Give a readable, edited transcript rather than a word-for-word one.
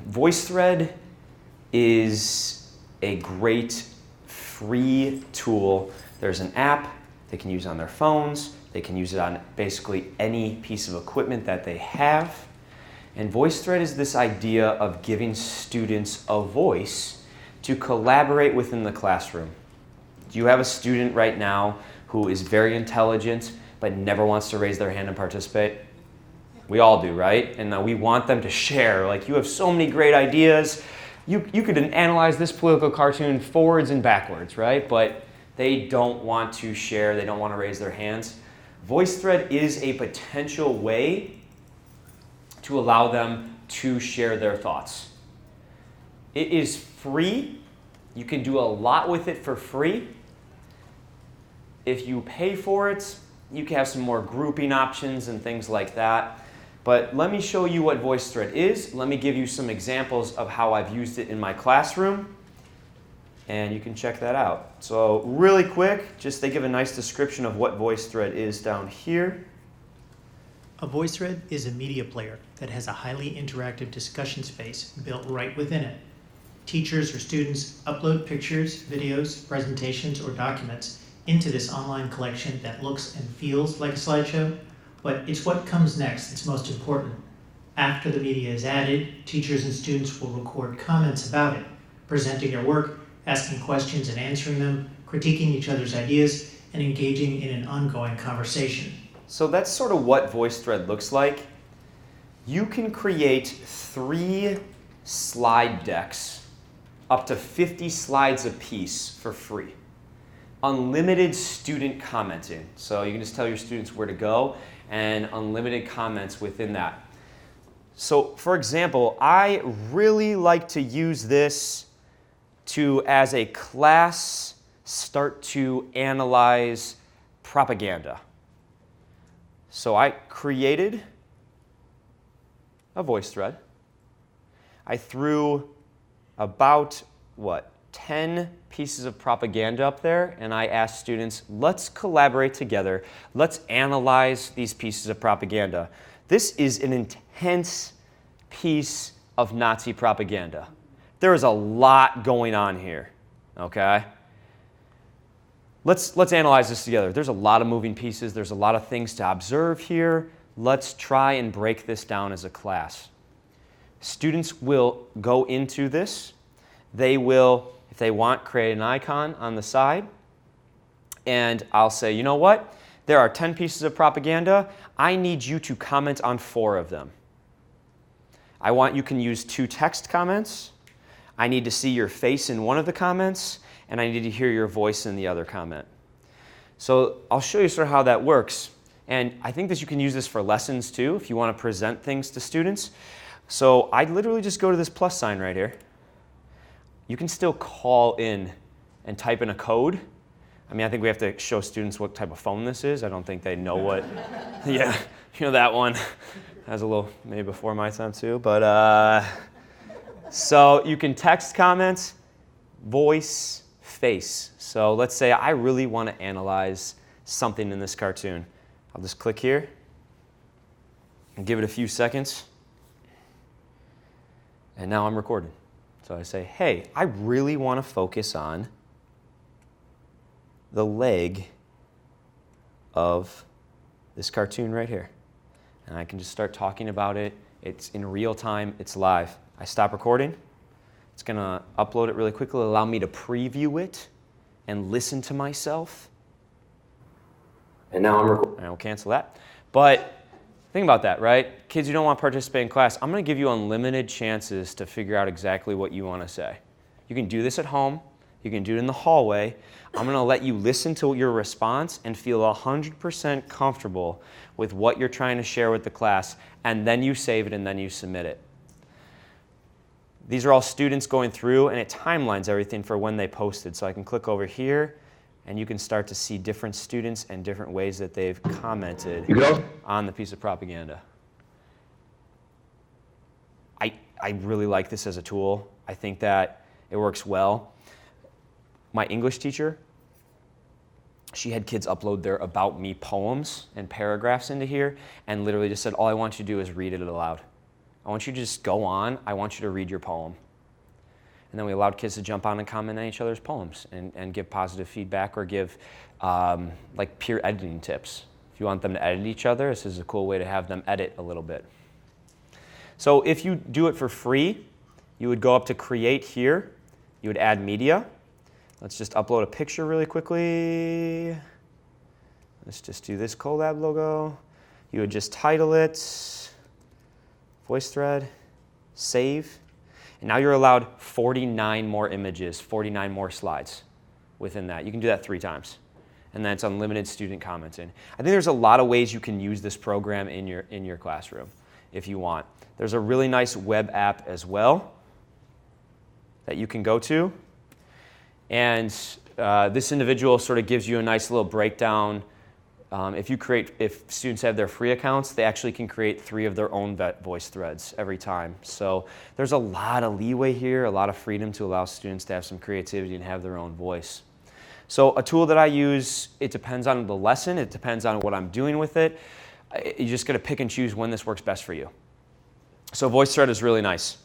VoiceThread is a great free tool. There's an app they can use on their phones. They can use it on basically any piece of equipment that they have. And VoiceThread is this idea of giving students a voice to collaborate within the classroom. Do you have a student right now who is very intelligent but never wants to raise their hand and participate? We all do, right? And we want them to share. Like, you have so many great ideas. You could analyze this political cartoon forwards and backwards, right? But they don't want to share. They don't want to raise their hands. VoiceThread is a potential way to allow them to share their thoughts. It is free. You can do a lot with it for free. If you pay for it, you can have some more grouping options and things like that. But let me show you what VoiceThread is. Let me give you some examples of how I've used it in my classroom. And you can check that out. So really quick, just they give a nice description of what VoiceThread is down here. A VoiceThread is a media player that has a highly interactive discussion space built right within it. Teachers or students upload pictures, videos, presentations, or documents into this online collection that looks and feels like a slideshow, but it's what comes next that's most important. After the media is added, teachers and students will record comments about it, presenting their work, asking questions and answering them, critiquing each other's ideas, and engaging in an ongoing conversation. So that's sort of what VoiceThread looks like. You can create 3 slide decks, up to 50 slides a piece for free. Unlimited student commenting. So you can just tell your students where to go and unlimited comments within that. So for example, I really like to use this to, as a class, start to analyze propaganda. So I created a VoiceThread. I threw about, 10 pieces of propaganda up there, and I asked students, let's collaborate together. Let's analyze these pieces of propaganda. This is an intense piece of Nazi propaganda. There is a lot going on here, okay? Let's analyze this together. There's a lot of moving pieces. There's a lot of things to observe here. Let's try and break this down as a class. Students will go into this. They will, if they want, create an icon on the side. And I'll say, you know what? There are 10 pieces of propaganda. I need you to comment on 4 of them. You can use 2 text comments. I need to see your face in one of the comments, and I need to hear your voice in the other comment. So I'll show you sort of how that works. And I think that you can use this for lessons too, if you want to present things to students. So I literally just go to this plus sign right here. You can still call in and type in a code. I mean, I think we have to show students what type of phone this is. I don't think they know what. Yeah, you know that one. That was a little, maybe before my time too. But so you can text comments, voice, face. So let's say I really want to analyze something in this cartoon. I'll just click here and give it a few seconds. And now I'm recording. So I say, hey, I really want to focus on the leg of this cartoon right here. And I can just start talking about it. It's in real time. It's live. I stop recording. It's going to upload it really quickly, allow me to preview it and listen to myself. And now I'm recording. I will cancel that. But think about that, right? Kids who don't want to participate in class, I'm going to give you unlimited chances to figure out exactly what you want to say. You can do this at home. You can do it in the hallway. I'm going to let you listen to your response and feel 100% comfortable with what you're trying to share with the class, and then you save it and then you submit it. These are all students going through, and it timelines everything for when they posted. So I can click over here, and you can start to see different students and different ways that they've commented on the piece of propaganda. I really like this as a tool. I think that it works well. My English teacher, she had kids upload their About Me poems and paragraphs into here, and literally just said, all I want you to do is read it aloud. I want you to just go on. I want you to read your poem. And then we allowed kids to jump on and comment on each other's poems and give positive feedback or give like peer editing tips. If you want them to edit each other, this is a cool way to have them edit a little bit. So if you do it for free, you would go up to Create here. You would add media. Let's just upload a picture really quickly. Let's just do this collab logo. You would just title it VoiceThread, save. And now you're allowed 49 more images, 49 more slides within that. You can do that 3 times. And then it's unlimited student commenting. I think there's a lot of ways you can use this program in your classroom if you want. There's a really nice web app as well that you can go to. And this individual sort of gives you a nice little breakdown. If students have their free accounts, they actually can create 3 of their own VoiceThreads every time. So there's a lot of leeway here, a lot of freedom to allow students to have some creativity and have their own voice. So a tool that I use, it depends on the lesson, it depends on what I'm doing with it. You just got to pick and choose when this works best for you. So VoiceThread is really nice.